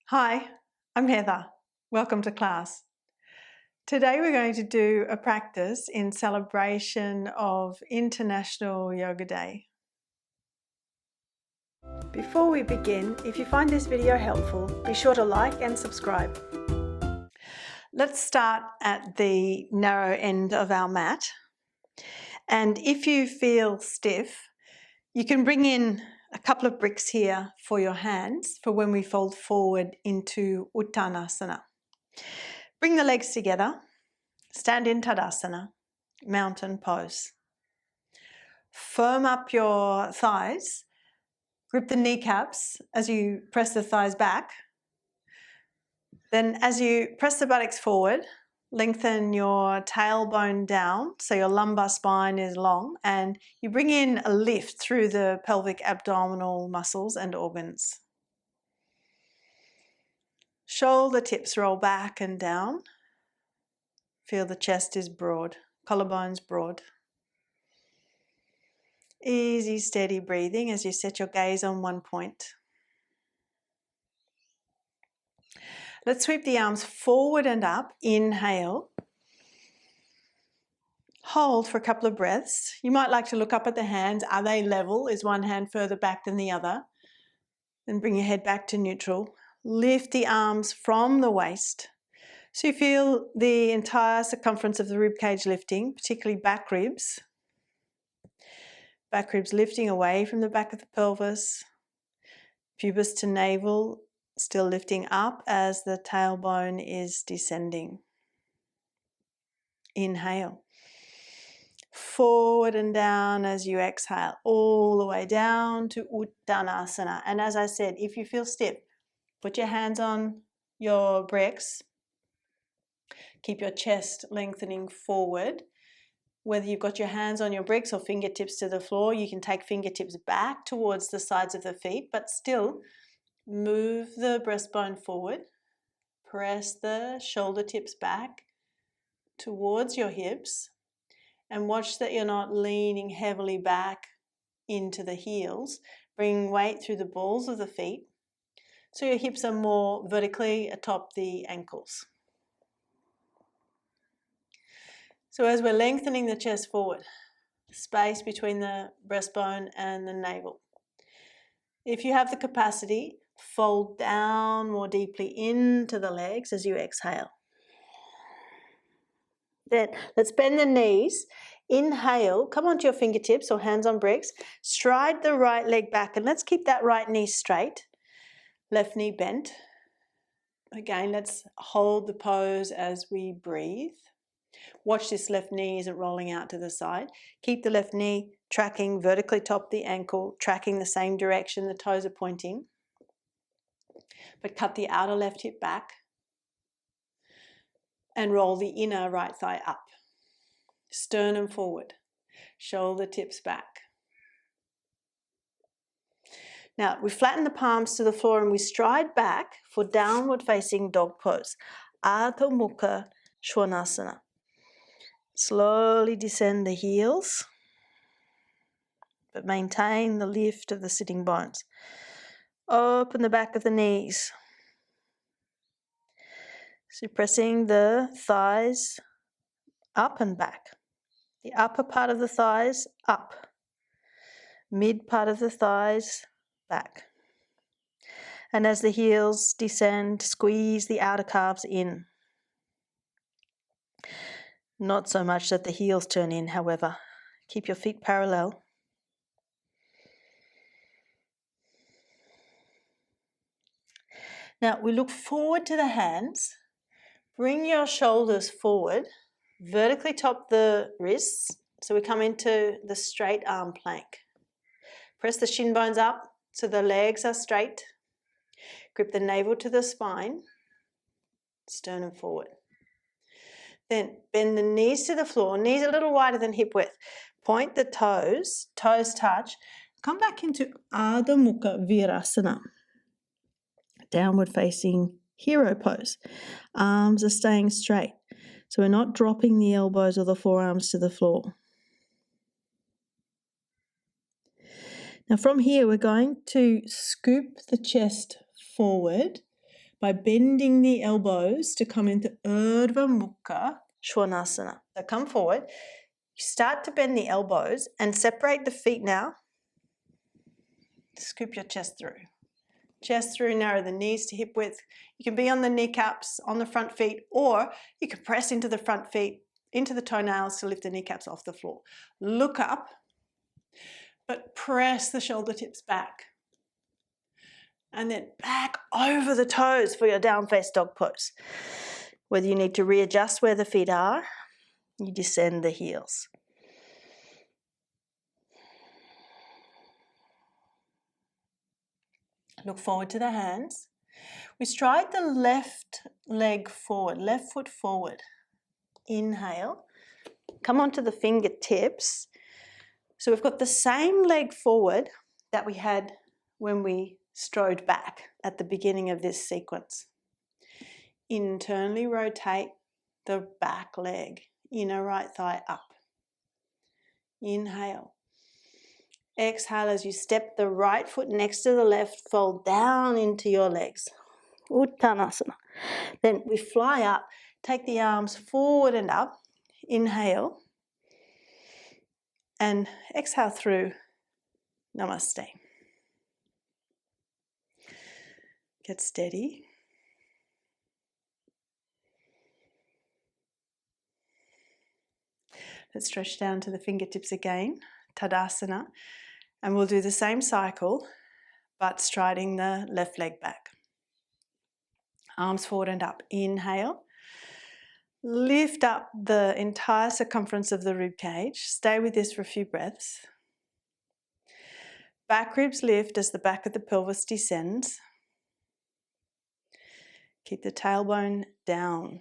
Hi, I'm Heather. Welcome to class. Today we're going to do a practice in celebration of International Yoga Day. Before we begin, if you find this video helpful, be sure to like and subscribe. Let's start at the narrow end of our mat. And if you feel stiff, you can bring in a couple of bricks here for your hands for when we fold forward into Uttanasana. Bring the legs together, stand in Tadasana, mountain pose. Firm up your thighs, grip the kneecaps as you press the thighs back. Then as you press the buttocks forward, lengthen your tailbone down so your lumbar spine is long, and you bring in a lift through the pelvic abdominal muscles and organs. Shoulder tips roll back and down. Feel the chest is broad, collarbones broad. Easy, steady breathing as you set your gaze on one point. Let's sweep the arms forward and up. Inhale. Hold for a couple of breaths. You might like to look up at the hands. Are they level? Is one hand further back than the other? Then bring your head back to neutral. Lift the arms from the waist. So you feel the entire circumference of the rib cage lifting, particularly back ribs. Back ribs lifting away from the back of the pelvis. Pubis to navel still lifting up as the tailbone is descending. Inhale. Forward and down as you exhale, all the way down to Uttanasana. And as I said, if you feel stiff, put your hands on your bricks. Keep your chest lengthening forward. Whether you've got your hands on your bricks or fingertips to the floor, you can take fingertips back towards the sides of the feet, but still move the breastbone forward. Press the shoulder tips back towards your hips and watch that you're not leaning heavily back into the heels. Bring weight through the balls of the feet so your hips are more vertically atop the ankles. So as we're lengthening the chest forward, space between the breastbone and the navel. If you have the capacity, fold down more deeply into the legs as you exhale. Then let's bend the knees. Inhale, come onto your fingertips or hands on bricks. Stride the right leg back and let's keep that right knee straight. Left knee bent. Again, let's hold the pose as we breathe. Watch this left knee isn't rolling out to the side. Keep the left knee tracking vertically top the ankle, tracking the same direction the toes are pointing. But cut the outer left hip back and roll the inner right thigh up. Sternum forward, shoulder tips back. Now we flatten the palms to the floor and we stride back for downward facing dog pose. Adho Mukha Virasana. Slowly descend the heels, but maintain the lift of the sitting bones. Open the back of the knees. So pressing the thighs up and back. The upper part of the thighs up. Mid part of the thighs back. And as the heels descend, squeeze the outer calves in. Not so much that the heels turn in, however. Keep your feet parallel. Now we look forward to the hands. Bring your shoulders forward. Vertically top the wrists. So we come into the straight arm plank. Press the shin bones up so the legs are straight. Grip the navel to the spine. Sternum forward. Then bend the knees to the floor, knees a little wider than hip width. Point the toes, toes touch. Come back into Adho Mukha Virasana. Downward facing hero pose. Arms are staying straight. So we're not dropping the elbows or the forearms to the floor. Now from here we're going to scoop the chest forward, by bending the elbows to come into Adho Mukha Virasana. So come forward. You start to bend the elbows and separate the feet now. Scoop your chest through. Chest through, narrow the knees to hip width. You can be on the kneecaps, on the front feet, or you can press into the front feet, into the toenails to lift the kneecaps off the floor. Look up, but press the shoulder tips back. And then back over the toes for your down face dog pose. Whether you need to readjust where the feet are, you descend the heels. Look forward to the hands. We stride the left leg forward, left foot forward. Inhale. Come onto the fingertips. So we've got the same leg forward that we had when we strode back at the beginning of this sequence. Internally rotate the back leg, inner right thigh up. Inhale. Exhale as you step the right foot next to the left, fold down into your legs. Uttanasana. Then we fly up, take the arms forward and up. Inhale. And exhale through Namaste. Get steady. Let's stretch down to the fingertips again, Tadasana, and we'll do the same cycle, but striding the left leg back. Arms forward and up. Inhale. Lift up the entire circumference of the rib cage. Stay with this for a few breaths. Back ribs lift as the back of the pelvis descends. Keep the tailbone down.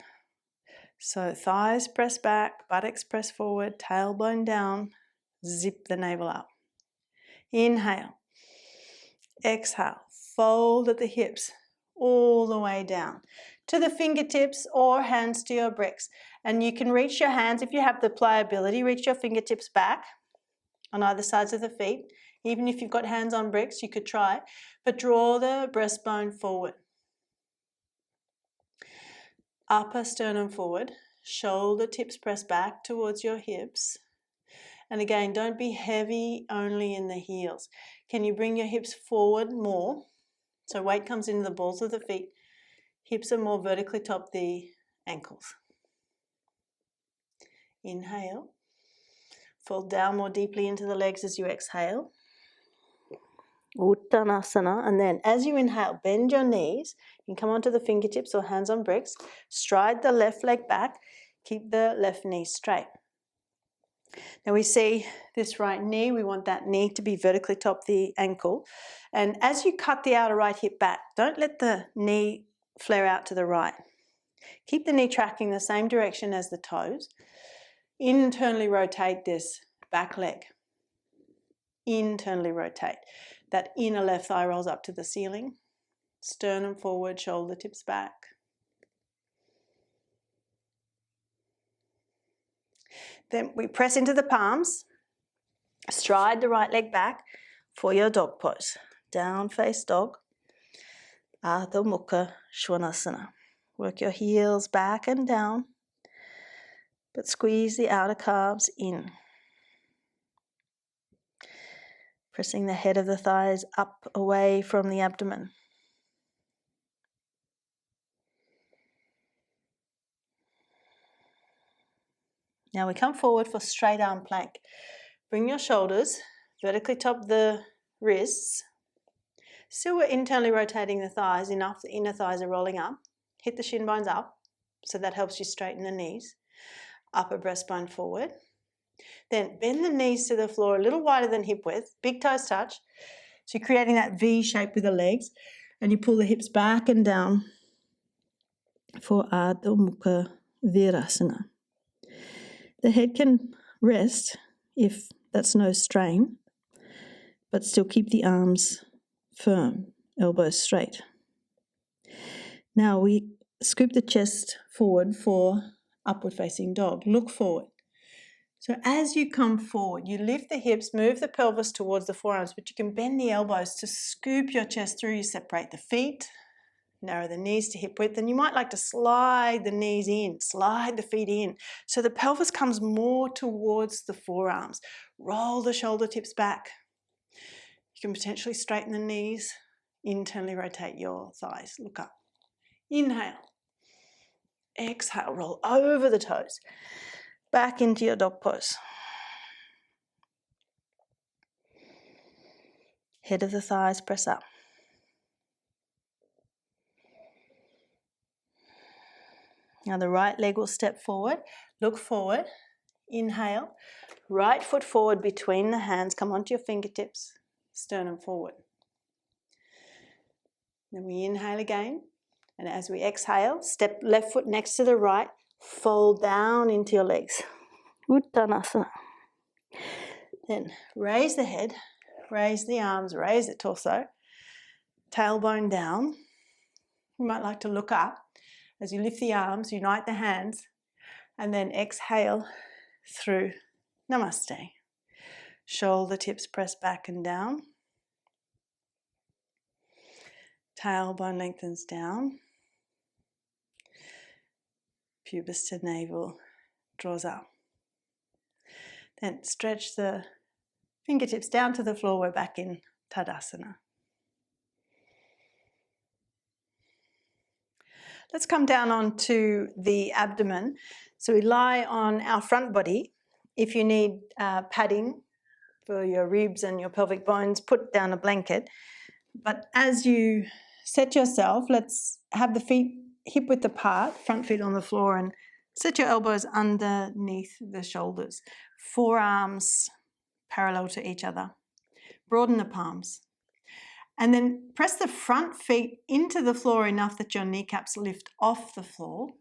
So thighs press back, buttocks press forward, tailbone down, zip the navel up. Inhale. Exhale. Fold at the hips all the way down to the fingertips or hands to your bricks. And you can reach your hands, if you have the pliability, reach your fingertips back on either sides of the feet. Even if you've got hands on bricks, you could try, but draw the breastbone forward. Upper sternum forward, shoulder tips press back towards your hips. And again, don't be heavy only in the heels. Can you bring your hips forward more? So weight comes into the balls of the feet. Hips are more vertically top the ankles. Inhale. Fold down more deeply into the legs as you exhale. Uttanasana. And then as you inhale, bend your knees. You can come onto the fingertips or hands on bricks. Stride the left leg back. Keep the left knee straight. Now we see this right knee. We want that knee to be vertically top the ankle. And as you cut the outer right hip back, don't let the knee flare out to the right. Keep the knee tracking the same direction as the toes. Internally rotate this back leg. Internally rotate. That inner left thigh rolls up to the ceiling. Sternum forward, shoulder tips back. Then we press into the palms. Stride the right leg back for your dog pose. Down face dog. Adho Mukha Virasana. Work your heels back and down, but squeeze the outer calves in. Pressing the head of the thighs up away from the abdomen. Now we come forward for straight arm plank. Bring your shoulders, vertically top the wrists. Still we're internally rotating the thighs enough the inner thighs are rolling up. Hit the shin bones up, so that helps you straighten the knees. Upper breastbone forward. Then bend the knees to the floor a little wider than hip width. Big toes touch. So you're creating that V shape with the legs. And you pull the hips back and down for Adho Mukha Virasana. The head can rest if that's no strain, but still keep the arms firm, elbows straight. Now we scoop the chest forward for upward facing dog. Look forward. So as you come forward, you lift the hips, move the pelvis towards the forearms, but you can bend the elbows to scoop your chest through. You separate the feet, Narrow the knees to hip width, and you might like to slide the knees in, slide the feet in, so the pelvis comes more towards the forearms. Roll the shoulder tips back. You can potentially straighten the knees, internally rotate your thighs. Look up. Inhale. Exhale, roll over the toes. Back into your dog pose. Head of the thighs, press up. Now the right leg will step forward. Look forward. Inhale. Right foot forward between the hands. Come onto your fingertips. Sternum forward. Then we inhale again. And as we exhale, step left foot next to the right. Fold down into your legs. Uttanasana. Then raise the head. Raise the arms. Raise the torso. Tailbone down. You might like to look up. As you lift the arms, unite the hands, and then exhale through Namaste. Shoulder tips press back and down. Tailbone lengthens down. Pubis to navel draws up. Then stretch the fingertips down to the floor. We're back in Tadasana. Let's come down onto the abdomen. So we lie on our front body. If you need padding for your ribs and your pelvic bones, put down a blanket. But as you set yourself, let's have the feet hip width apart, front feet on the floor, and set your elbows underneath the shoulders. Forearms parallel to each other. Broaden the palms. And then press the front feet into the floor enough that your kneecaps lift off the floor.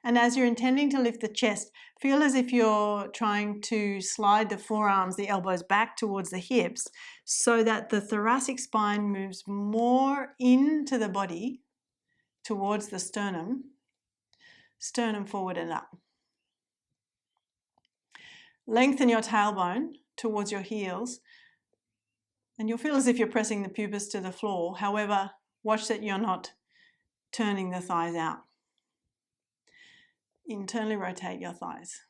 And as you're intending to lift the chest, feel as if you're trying to slide the forearms, the elbows back towards the hips, so that the thoracic spine moves more into the body towards the sternum forward and up. Lengthen your tailbone towards your heels. And you'll feel as if you're pressing the pubis to the floor. However, watch that you're not turning the thighs out. Internally rotate your thighs.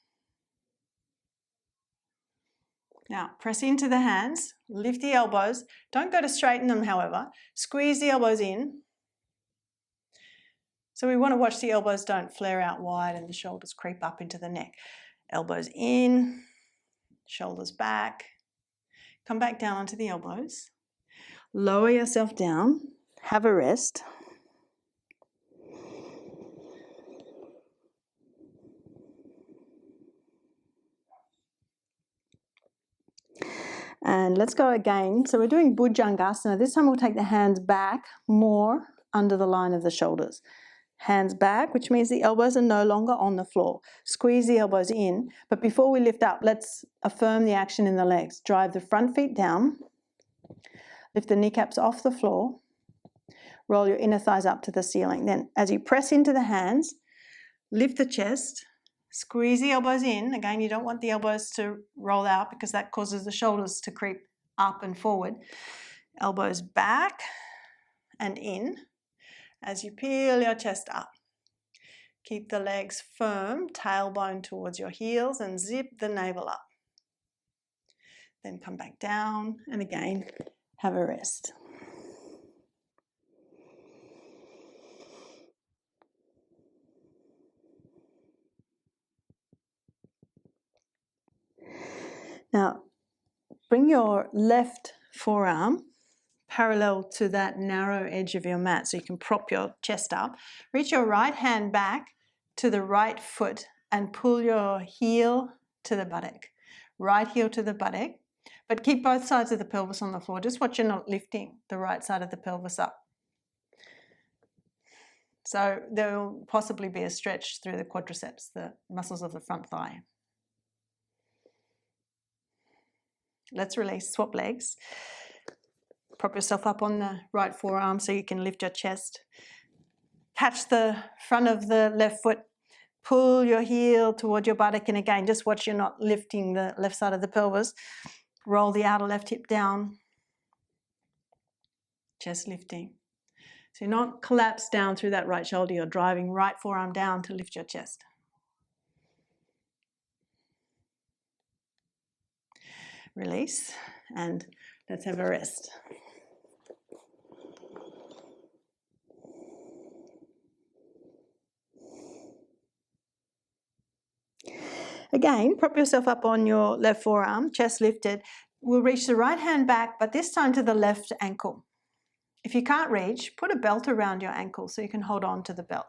Now, press into the hands, lift the elbows. Don't go to straighten them, however. Squeeze the elbows in. So we want to watch the elbows don't flare out wide and the shoulders creep up into the neck. Elbows in, shoulders back. Come back down onto the elbows. Lower yourself down. Have a rest. And let's go again. So we're doing Bhujangasana. This time we'll take the hands back more under the line of the shoulders. Hands back, which means the elbows are no longer on the floor. Squeeze the elbows in. But before we lift up, let's affirm the action in the legs. Drive the front feet down. Lift the kneecaps off the floor. Roll your inner thighs up to the ceiling. Then as you press into the hands, lift the chest. Squeeze the elbows in. Again, you don't want the elbows to roll out because that causes the shoulders to creep up and forward. Elbows back and in. As you peel your chest up, keep the legs firm, tailbone towards your heels, and zip the navel up. Then come back down, and again, have a rest. Now, bring your left forearm parallel to that narrow edge of your mat so you can prop your chest up. Reach your right hand back to the right foot and pull your heel to the buttock. Right heel to the buttock, but keep both sides of the pelvis on the floor. Just watch you're not lifting the right side of the pelvis up. So there will possibly be a stretch through the quadriceps, the muscles of the front thigh. Let's release, swap legs. Prop yourself up on the right forearm so you can lift your chest. Catch the front of the left foot. Pull your heel toward your buttock, and again, just watch you're not lifting the left side of the pelvis. Roll the outer left hip down. Chest lifting. So you're not collapsed down through that right shoulder, you're driving right forearm down to lift your chest. Release, and let's have a rest. Again, prop yourself up on your left forearm, chest lifted. We'll reach the right hand back, but this time to the left ankle. If you can't reach, put a belt around your ankle so you can hold on to the belt.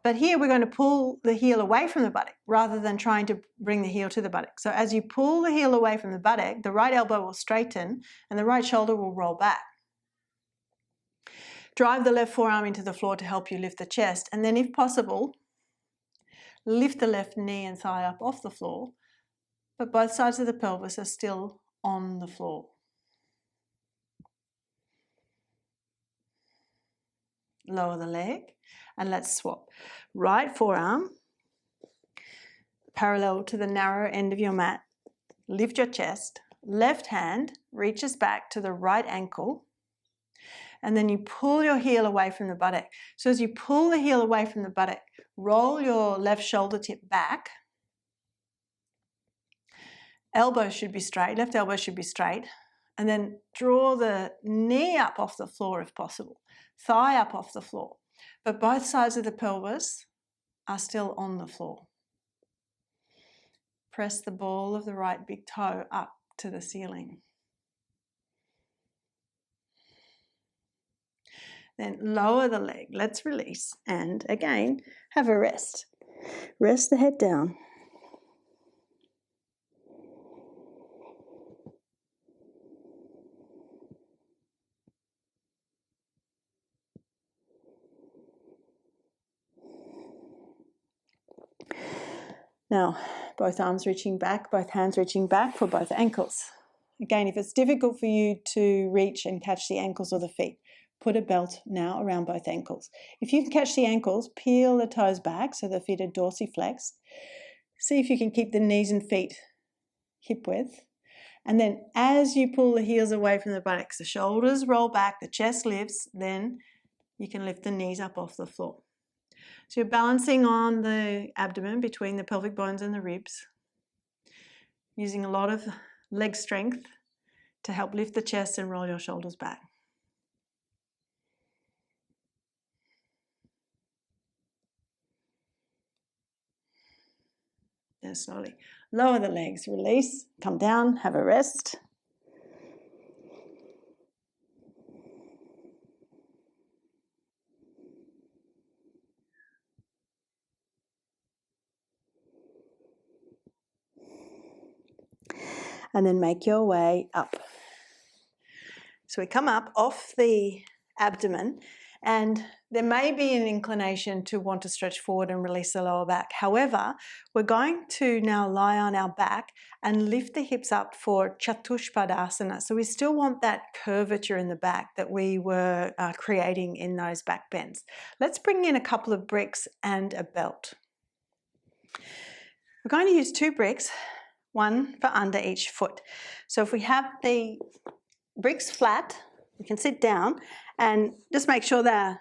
But here we're going to pull the heel away from the buttock rather than trying to bring the heel to the buttock. So as you pull the heel away from the buttock, the right elbow will straighten and the right shoulder will roll back. Drive the left forearm into the floor to help you lift the chest, and then if possible, lift the left knee and thigh up off the floor, but both sides of the pelvis are still on the floor. Lower the leg, and let's swap. Right forearm parallel to the narrow end of your mat. Lift your chest. Left hand reaches back to the right ankle, and then you pull your heel away from the buttock. So as you pull the heel away from the buttock, roll your left shoulder tip back. Elbow should be straight, left elbow should be straight, and then draw the knee up off the floor if possible, thigh up off the floor, but both sides of the pelvis are still on the floor. Press the ball of the right big toe up to the ceiling. Then lower the leg, let's release, and again, have a rest. Rest the head down. Now, both arms reaching back, both hands reaching back for both ankles. Again, if it's difficult for you to reach and catch the ankles or the feet, put a belt now around both ankles. If you can catch the ankles, peel the toes back so the feet are dorsiflexed. See if you can keep the knees and feet hip width. And then as you pull the heels away from the buttocks, the shoulders roll back, the chest lifts, then you can lift the knees up off the floor. So you're balancing on the abdomen between the pelvic bones and the ribs, using a lot of leg strength to help lift the chest and roll your shoulders back. Then slowly lower the legs, release, come down, have a rest. And then make your way up. So we come up off the abdomen, and there may be an inclination to want to stretch forward and release the lower back. However, we're going to now lie on our back and lift the hips up for Chatush Padasana. So we still want that curvature in the back that we were creating in those back bends. Let's bring in a couple of bricks and a belt. We're going to use 2 bricks, one for under each foot. So if we have the bricks flat, we can sit down and just make sure they're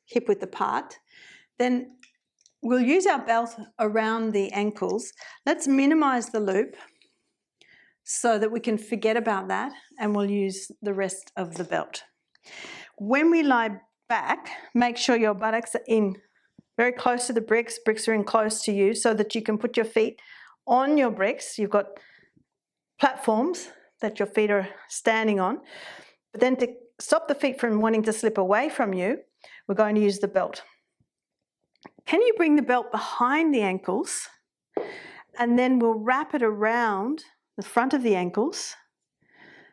hip width apart. Then we'll use our belt around the ankles. Let's minimize the loop so that we can forget about that, and we'll use the rest of the belt. When we lie back, make sure your buttocks are in very close to the bricks. Bricks are in close to you so that you can put your feet on your bricks. You've got platforms that your feet are standing on. But then to stop the feet from wanting to slip away from you, we're going to use the belt. Can you bring the belt behind the ankles? And then we'll wrap it around the front of the ankles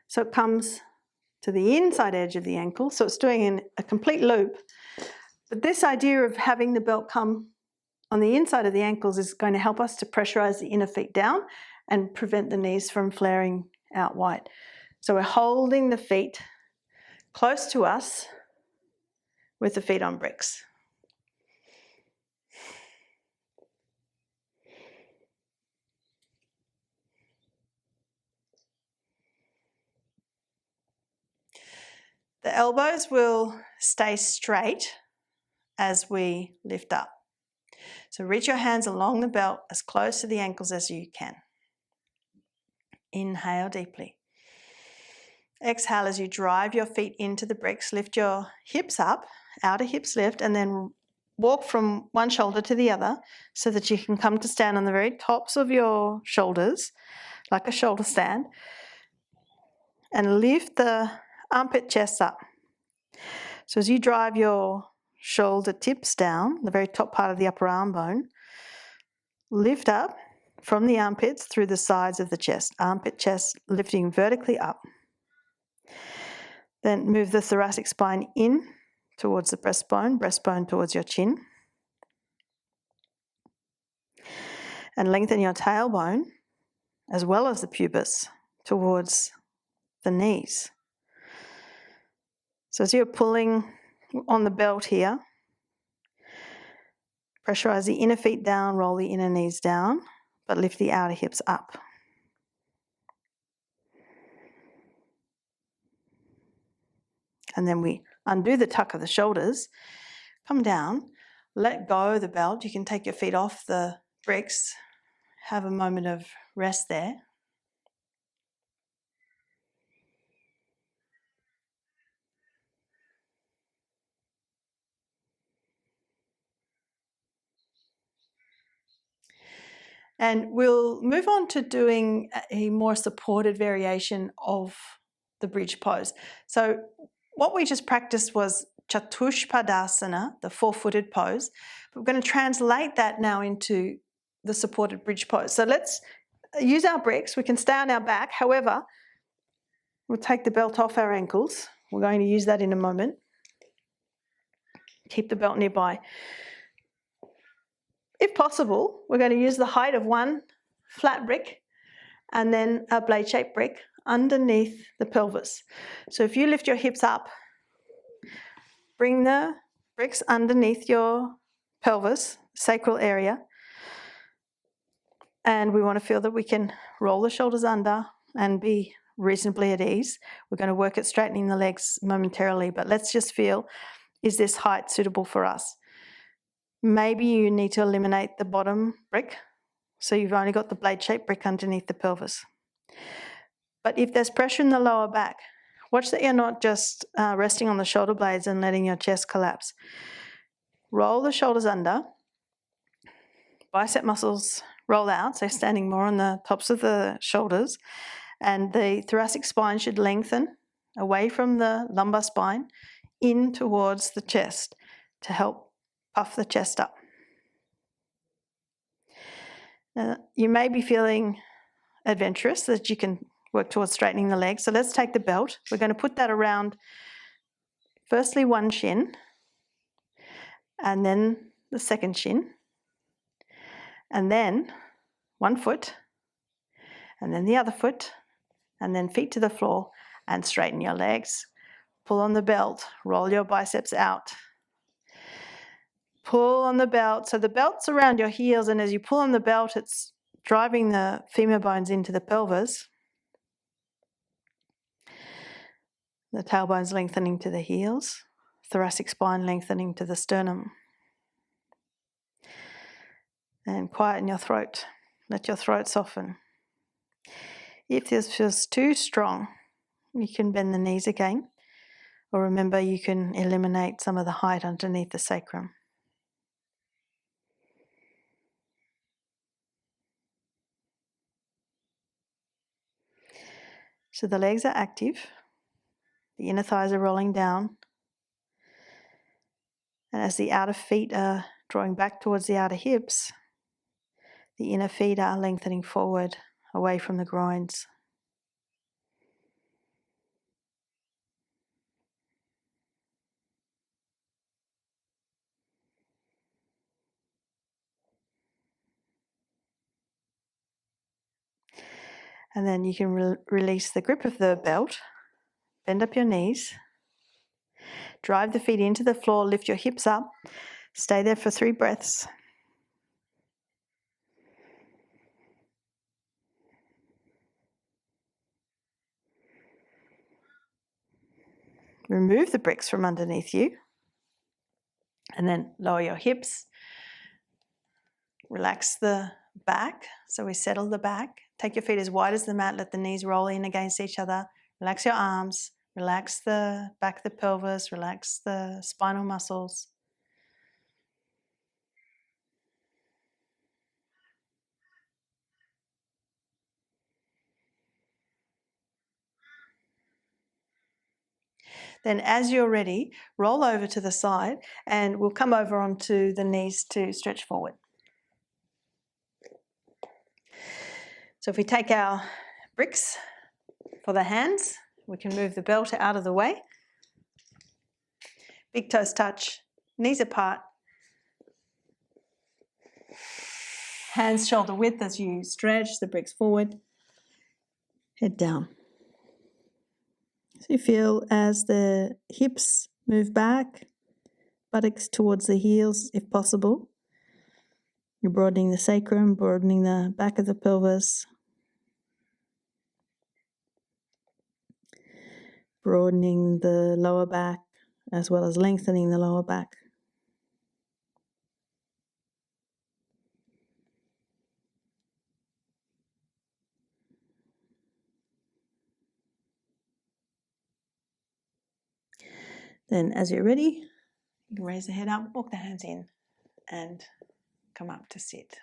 so it comes to the inside edge of the ankle. So it's doing a complete loop. But this idea of having the belt come on the inside of the ankles is going to help us to pressurize the inner feet down and prevent the knees from flaring out wide. So we're holding the feet close to us with the feet on bricks. The elbows will stay straight as we lift up. So reach your hands along the belt as close to the ankles as you can. Inhale deeply. Exhale as you drive your feet into the bricks. Lift your hips up, outer hips lift, and then walk from one shoulder to the other so that you can come to stand on the very tops of your shoulders, like a shoulder stand, and lift the armpit chest up. So as you drive your shoulder tips down, the very top part of the upper arm bone, lift up from the armpits through the sides of the chest, armpit chest lifting vertically up. Then move the thoracic spine in towards the breastbone towards your chin. And lengthen your tailbone as well as the pubis towards the knees. So as you're pulling on the belt here, pressurize the inner feet down, roll the inner knees down, but lift the outer hips up. And then we undo the tuck of the shoulders, come down, let go of the belt. You can take your feet off the bricks, have a moment of rest there. And we'll move on to doing a more supported variation of the bridge pose. So what we just practiced was Chatush Padasana, the four-footed pose. We're going to translate that now into the supported bridge pose. So let's use our bricks. We can stay on our back. However, we'll take the belt off our ankles. We're going to use that in a moment. Keep the belt nearby. If possible, we're going to use the height of one flat brick and then a blade-shaped brick underneath the pelvis. So if you lift your hips up, bring the bricks underneath your pelvis, sacral area, and we want to feel that we can roll the shoulders under and be reasonably at ease. We're going to work at straightening the legs momentarily, but let's just feel, is this height suitable for us? Maybe you need to eliminate the bottom brick, so you've only got the blade-shaped brick underneath the pelvis. But if there's pressure in the lower back, watch that you're not just resting on the shoulder blades and letting your chest collapse. Roll the shoulders under, bicep muscles roll out, so standing more on the tops of the shoulders, and the thoracic spine should lengthen away from the lumbar spine in towards the chest to help puff the chest up. Now, you may be feeling adventurous that you can work towards straightening the legs. So let's take the belt. We're going to put that around, firstly, one shin, and then the second shin, and then one foot, and then the other foot, and then feet to the floor, and straighten your legs. Pull on the belt, roll your biceps out. Pull on the belt. So the belt's around your heels, and as you pull on the belt, it's driving the femur bones into the pelvis. The tailbone's lengthening to the heels, thoracic spine lengthening to the sternum. And quieten your throat. Let your throat soften. If this feels too strong, you can bend the knees again, or remember you can eliminate some of the height underneath the sacrum. So the legs are active, the inner thighs are rolling down, and as the outer feet are drawing back towards the outer hips, the inner feet are lengthening forward away from the groins. And then you can release the grip of the belt, bend up your knees, drive the feet into the floor, lift your hips up, stay there for 3 breaths. remove the bricks from underneath you, and then lower your hips. Relax the back, so we settle the back. Take your feet as wide as the mat, let the knees roll in against each other. Relax your arms, relax the back of the pelvis, relax the spinal muscles. Then as you're ready, roll over to the side and we'll come over onto the knees to stretch forward. So if we take our bricks for the hands, we can move the belt out of the way. Big toes touch, knees apart. Hands shoulder width as you stretch the bricks forward. Head down. So you feel as the hips move back, buttocks towards the heels if possible. You're broadening the sacrum, broadening the back of the pelvis, broadening the lower back as well as lengthening the lower back. Then as you're ready, you can raise the head up, walk the hands in and come up to sit.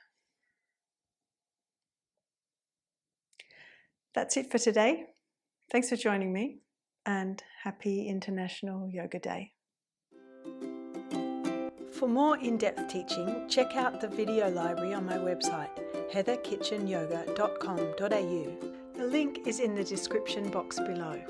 That's it for today. Thanks for joining me and happy International Yoga Day. For more in-depth teaching, check out the video library on my website, heatherkitchenyoga.com.au. The link is in the description box below.